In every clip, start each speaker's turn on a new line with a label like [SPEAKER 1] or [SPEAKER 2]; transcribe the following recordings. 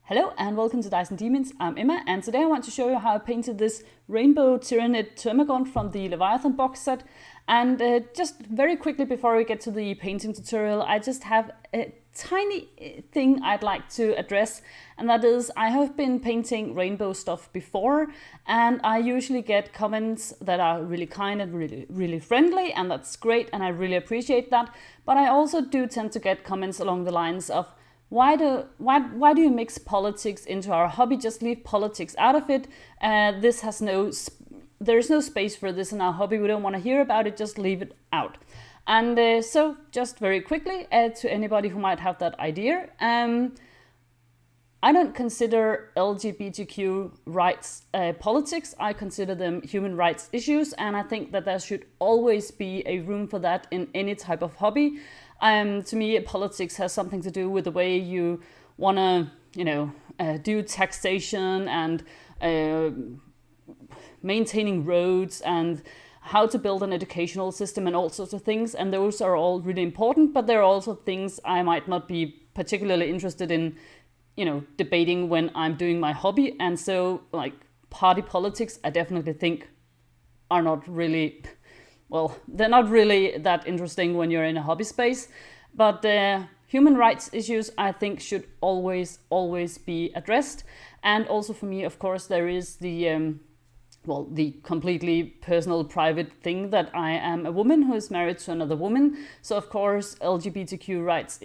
[SPEAKER 1] Hello and welcome to Dice and Demons. I'm Emma, and today I want to show you how I painted this rainbow Tyranid Termagant from the Leviathan box set. And just very quickly before we get to the painting tutorial, I just have a tiny thing I'd like to address, and that is I have been painting rainbow stuff before, and I usually get comments that are really kind and really friendly, and that's great, and I really appreciate that. But I also do tend to get comments along the lines of, why do you mix politics into our hobby? Just leave politics out of it. There's no space for this in our hobby. We don't want to hear about it. Just leave it out. And so, just very quickly, to anybody who might have that idea, I don't consider LGBTQ rights politics. I consider them human rights issues, and I think that there should always be a room for that in any type of hobby. To me, politics has something to do with the way you want to, do taxation and maintaining roads and how to build an educational system and all sorts of things. And those are all really important, but there are also things I might not be particularly interested in, debating when I'm doing my hobby. And so, like, party politics, I definitely think are not really... Well, they're not really that interesting when you're in a hobby space, but human rights issues, I think, should always be addressed. And also for me, of course, there is the completely personal, private thing that I am a woman who is married to another woman. So, of course, LGBTQ rights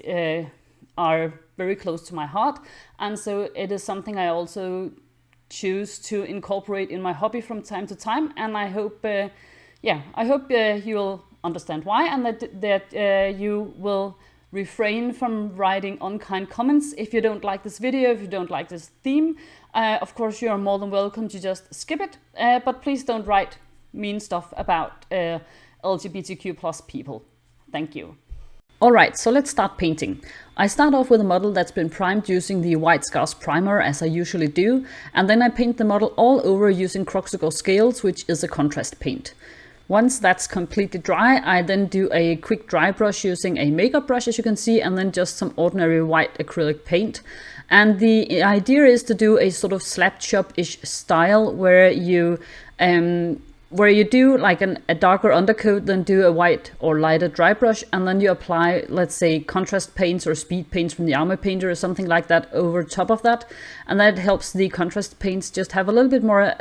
[SPEAKER 1] are very close to my heart. And so it is something I also choose to incorporate in my hobby from time to time. And I hope... I hope you'll understand why, and that you will refrain from writing unkind comments if you don't like this video, if you don't like this theme. Of course, you are more than welcome to just skip it, but please don't write mean stuff about LGBTQ plus people. Thank you. Alright, so let's start painting. I start off with a model that's been primed using the White Scars primer, as I usually do, and then I paint the model all over using Croxagore Scales, which is a contrast paint. Once that's completely dry, I then do a quick dry brush using a makeup brush, as you can see, and then just some ordinary white acrylic paint. And the idea is to do a sort of slap chop-ish style where you do like a darker undercoat, then do a white or lighter dry brush, and then you apply, let's say, contrast paints or speed paints from the Armor Painter or something like that over top of that. And that helps the contrast paints just have a little bit more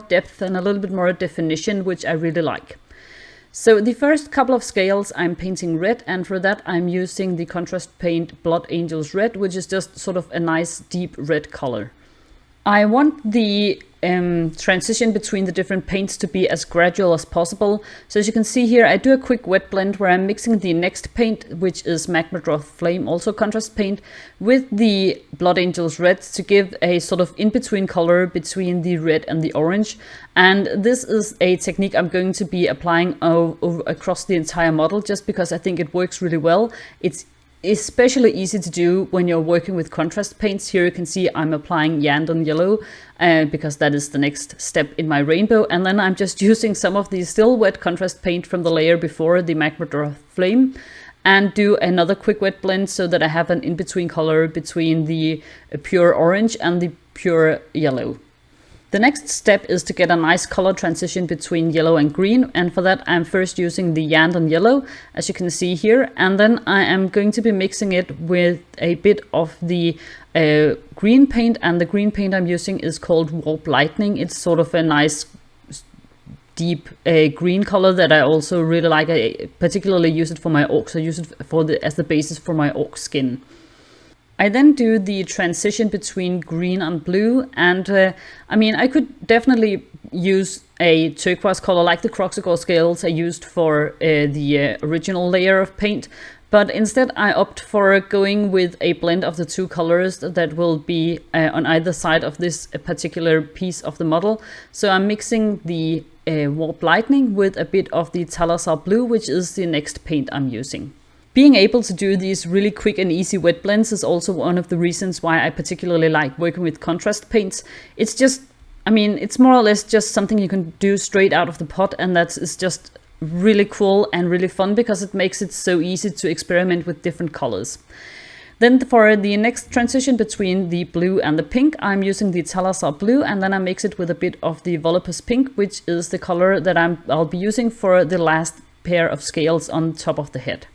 [SPEAKER 1] depth and a little bit more definition, which I really like. So the first couple of scales I'm painting red, and for that I'm using the contrast paint Blood Angels Red, which is just sort of a nice deep red color. I want the transition between the different paints to be as gradual as possible. So as you can see here, I do a quick wet blend where I'm mixing the next paint, which is Magmadroth Flame, also contrast paint, with the Blood Angels Red to give a sort of in-between color between the red and the orange. And this is a technique I'm going to be applying across the entire model, just because I think it works really well. It's especially easy to do when you're working with contrast paints. Here you can see I'm applying Yandon Yellow because that is the next step in my rainbow, and then I'm just using some of the still wet contrast paint from the layer before, the Magmadroth Flame, and do another quick wet blend so that I have an in-between color between the pure orange and the pure yellow. The next step is to get a nice color transition between yellow and green, and for that I'm first using the Yandon Yellow, as you can see here, and then I am going to be mixing it with a bit of the green paint, and the green paint I'm using is called Warp Lightning. It's sort of a nice deep green color that I also really like. I particularly use it for my orcs. I use it as the basis for my orc skin. I then do the transition between green and blue, and I could definitely use a turquoise color like the Croxagore Scales I used for the original layer of paint, but instead I opt for going with a blend of the two colors that will be on either side of this particular piece of the model. So I'm mixing the Warp Lightning with a bit of the Talazar Blue, which is the next paint I'm using. Being able to do these really quick and easy wet blends is also one of the reasons why I particularly like working with contrast paints. It's just, it's more or less just something you can do straight out of the pot, and that is just really cool and really fun because it makes it so easy to experiment with different colors. Then for the next transition between the blue and the pink, I'm using the Talazar blue, and then I mix it with a bit of the Volupus pink, which is the color that I'll be using for the last pair of scales on top of the head.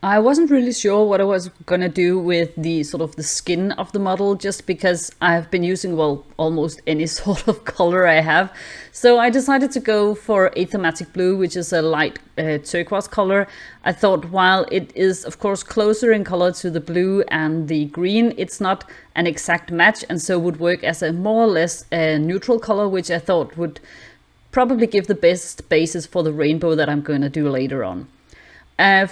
[SPEAKER 1] I wasn't really sure what I was gonna do with the sort of the skin of the model, just because I've been using, well, almost any sort of color I have. So I decided to go for a thematic blue, which is a light turquoise color. I thought while it is of course closer in color to the blue and the green, it's not an exact match, and so would work as a more or less neutral color, which I thought would probably give the best basis for the rainbow that I'm going to do later on.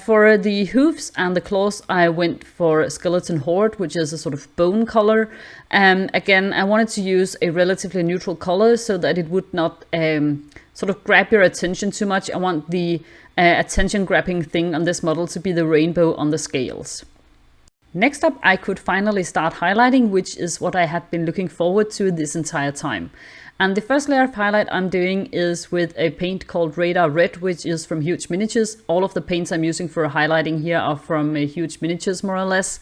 [SPEAKER 1] For the hoofs and the claws, I went for Skeleton Horde, which is a sort of bone color. Again, I wanted to use a relatively neutral color so that it would not sort of grab your attention too much. I want the attention-grabbing thing on this model to be the rainbow on the scales. Next up, I could finally start highlighting, which is what I had been looking forward to this entire time. And the first layer of highlight I'm doing is with a paint called Radar Red, which is from Huge Miniatures. All of the paints I'm using for highlighting here are from Huge Miniatures, more or less.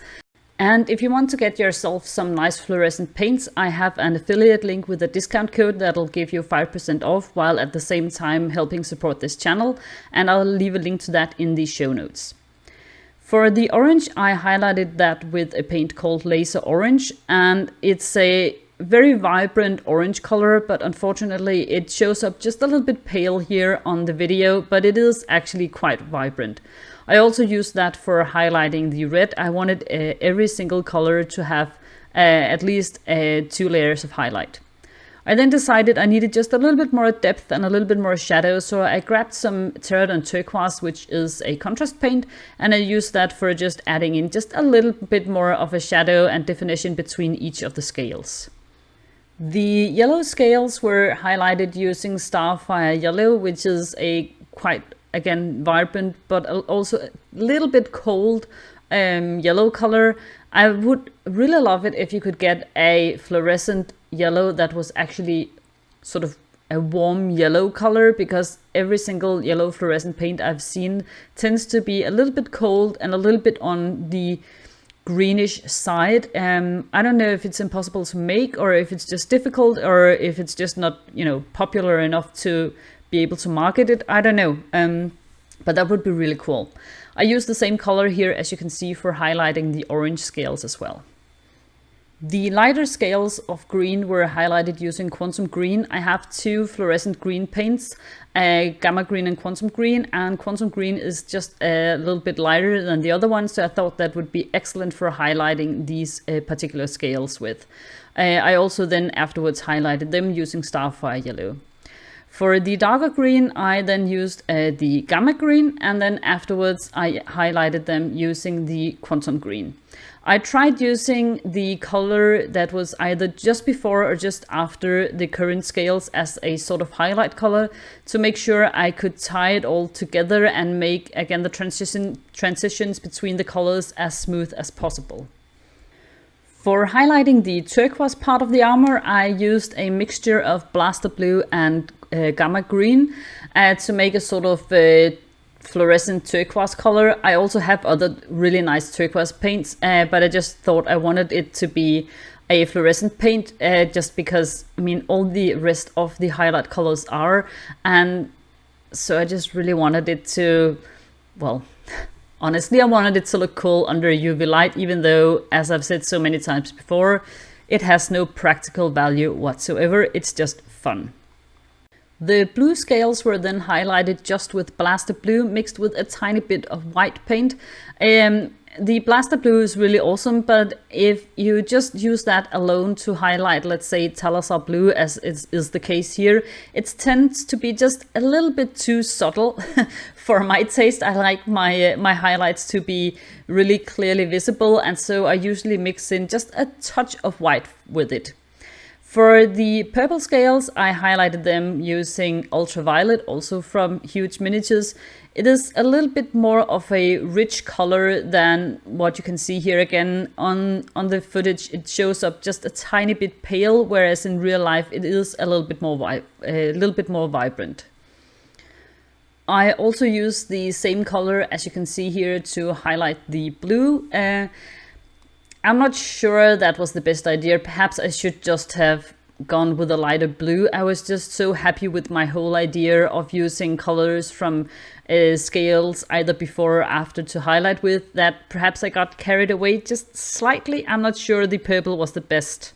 [SPEAKER 1] And if you want to get yourself some nice fluorescent paints, I have an affiliate link with a discount code that'll give you 5% off, while at the same time helping support this channel. And I'll leave a link to that in the show notes. For the orange, I highlighted that with a paint called Laser Orange, and it's a very vibrant orange color, but unfortunately it shows up just a little bit pale here on the video, but it is actually quite vibrant. I also used that for highlighting the red. I wanted every single color to have at least 2 layers of highlight. I then decided I needed just a little bit more depth and a little bit more shadow, so I grabbed some Tyranid Turquoise, which is a contrast paint, and I used that for just adding in just a little bit more of a shadow and definition between each of the scales. The yellow scales were highlighted using Starfire Yellow, which is a quite, again, vibrant but also a little bit cold yellow color. I would really love it if you could get a fluorescent yellow that was actually sort of a warm yellow color, because every single yellow fluorescent paint I've seen tends to be a little bit cold and a little bit on the greenish side. I don't know if it's impossible to make, or if it's just difficult, or if it's just not, you know, popular enough to be able to market it. I don't know, but that would be really cool. I use the same color here, as you can see, for highlighting the orange scales as well. The lighter scales of green were highlighted using Quantum Green. I have 2 fluorescent green paints, Gamma Green and Quantum Green is just a little bit lighter than the other one, so I thought that would be excellent for highlighting these particular scales with. I also then afterwards highlighted them using Starfire Yellow. For the darker green, I then used the Gamma Green, and then afterwards I highlighted them using the Quantum Green. I tried using the color that was either just before or just after the current scales as a sort of highlight color to make sure I could tie it all together and make, again, the transitions between the colors as smooth as possible. For highlighting the turquoise part of the armor, I used a mixture of Blaster Blue and Gamma Green to make a sort of fluorescent turquoise color. I also have other really nice turquoise paints, but I just thought I wanted it to be a fluorescent paint, just because, I mean, all the rest of the highlight colors are, and so I just really wanted it to, well, honestly, I wanted it to look cool under UV light, even though, as I've said so many times before, it has no practical value whatsoever. It's just fun. The blue scales were then highlighted just with Blaster Blue mixed with a tiny bit of white paint. The Blaster Blue is really awesome, but if you just use that alone to highlight, let's say, Talazar Blue, as is the case here, it tends to be just a little bit too subtle for my taste. I like my highlights to be really clearly visible, and so I usually mix in just a touch of white with it. For the purple scales, I highlighted them using Ultraviolet, also from Huge Miniatures. It is a little bit more of a rich color than what you can see here. Again, on the footage, it shows up just a tiny bit pale, whereas in real life it is a little bit more vibrant. I also use the same color, as you can see here, to highlight the blue. I'm not sure that was the best idea. Perhaps I should just have gone with a lighter blue. I was just so happy with my whole idea of using colors from scales either before or after to highlight with, that perhaps I got carried away just slightly. I'm not sure the purple was the best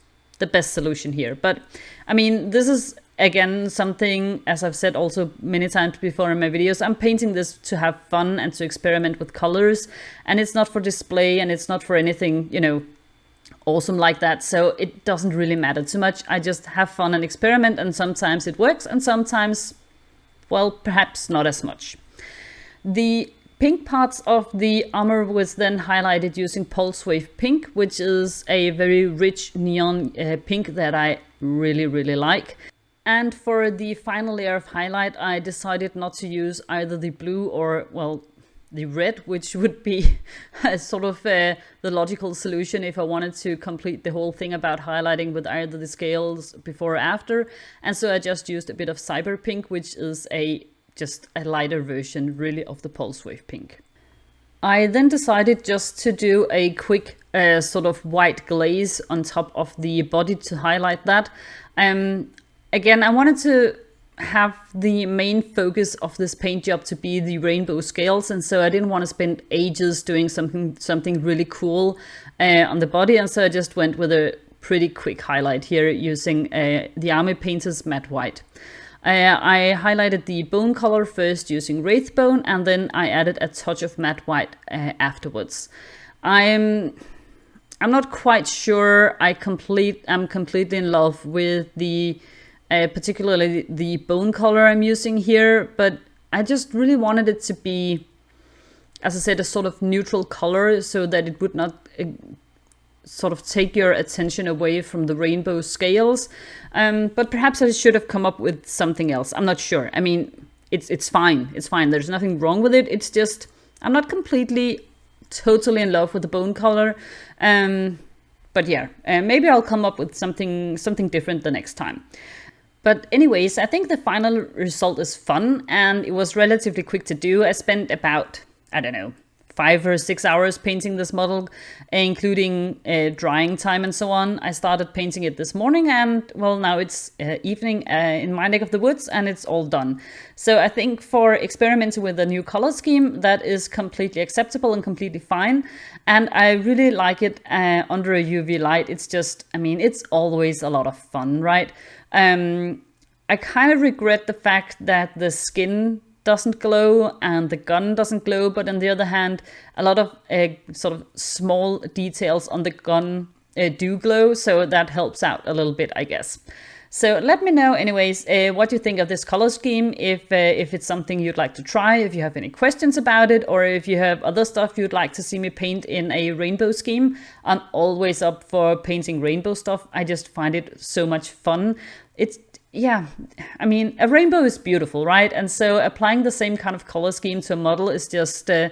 [SPEAKER 1] solution here. But I mean, this is again something, as I've said also many times before in my videos, I'm painting this to have fun and to experiment with colors, and it's not for display and it's not for anything, you know, awesome like that. So it doesn't really matter too much. I just have fun and experiment, and sometimes it works and sometimes, well, perhaps not as much. The pink parts of the armor was then highlighted using Pulse Wave Pink, which is a very rich neon pink that I really like. And for the final layer of highlight, I decided not to use either the blue or, well, the red, which would be sort of the logical solution if I wanted to complete the whole thing about highlighting with either the scales before or after. And so I just used a bit of Cyber Pink, which is just a lighter version really of the Pulse Wave Pink. I then decided just to do a quick sort of white glaze on top of the body to highlight that. Again, I wanted to have the main focus of this paint job to be the rainbow scales, and so I didn't want to spend ages doing something really cool on the body, and so I just went with a pretty quick highlight here using the Army Painter's matte white. I highlighted the bone color first using Wraithbone, and then I added a touch of matte white afterwards. I'm not quite sure I'm completely in love with the particularly the bone color I'm using here, but I just really wanted it to be, as I said, a sort of neutral color so that it would not sort of take your attention away from the rainbow scales. But perhaps I should have come up with something else. I'm not sure. I mean, it's fine. It's fine. There's nothing wrong with it. It's just I'm not completely totally in love with the bone color. But yeah, maybe I'll come up with something different the next time. But anyways, I think the final result is fun, and it was relatively quick to do. I spent about, I don't know, 5 or 6 hours painting this model, including drying time and so on. I started painting it this morning, and well, now it's evening in my neck of the woods, and it's all done. So I think for experimenting with a new color scheme, that is completely acceptable and completely fine. And I really like it under a UV light. It's just, I mean, it's always a lot of fun, right? I kind of regret the fact that the skin doesn't glow and the gun doesn't glow, but on the other hand, a lot of sort of small details on the gun do glow, so that helps out a little bit, I guess. So let me know anyways what you think of this color scheme, if it's something you'd like to try, if you have any questions about it, or if you have other stuff you'd like to see me paint in a rainbow scheme. I'm always up for painting rainbow stuff. I just find it so much fun. Yeah, I mean, a rainbow is beautiful, right? And so applying the same kind of color scheme to a model is just, I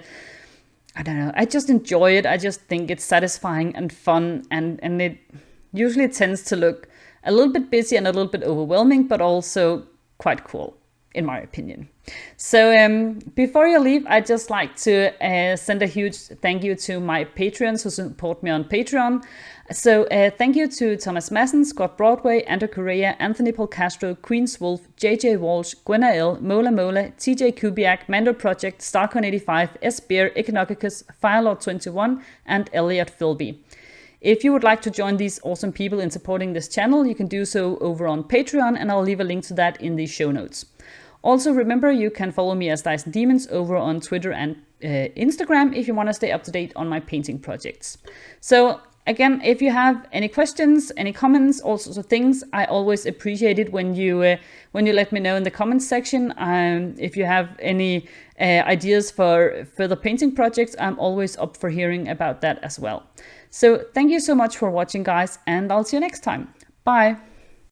[SPEAKER 1] don't know, I just enjoy it. I just think it's satisfying and fun, and it usually tends to look a little bit busy and a little bit overwhelming, but also quite cool, in my opinion. So before you leave, I'd just like to send a huge thank you to my Patreons who support me on Patreon. So thank you to Thomas Madsen, Scott Broadway, Andrew Correa, Anthony Paul Castro, Queen's Wolf, JJ Walsh, Gwenna L, Mola Mola, TJ Kubiak, Mando Project, Starcon85, S. Beer, Economicus, Firelord21, and Elliot Philby. If you would like to join these awesome people in supporting this channel, you can do so over on Patreon, and I'll leave a link to that in the show notes. Also, remember, you can follow me as Dyson Demons over on Twitter and Instagram if you want to stay up to date on my painting projects. So again, if you have any questions, any comments, all sorts of things, I always appreciate it when you let me know in the comments section. If you have any ideas for further painting projects, I'm always up for hearing about that as well. So thank you so much for watching, guys, and I'll see you next time. Bye!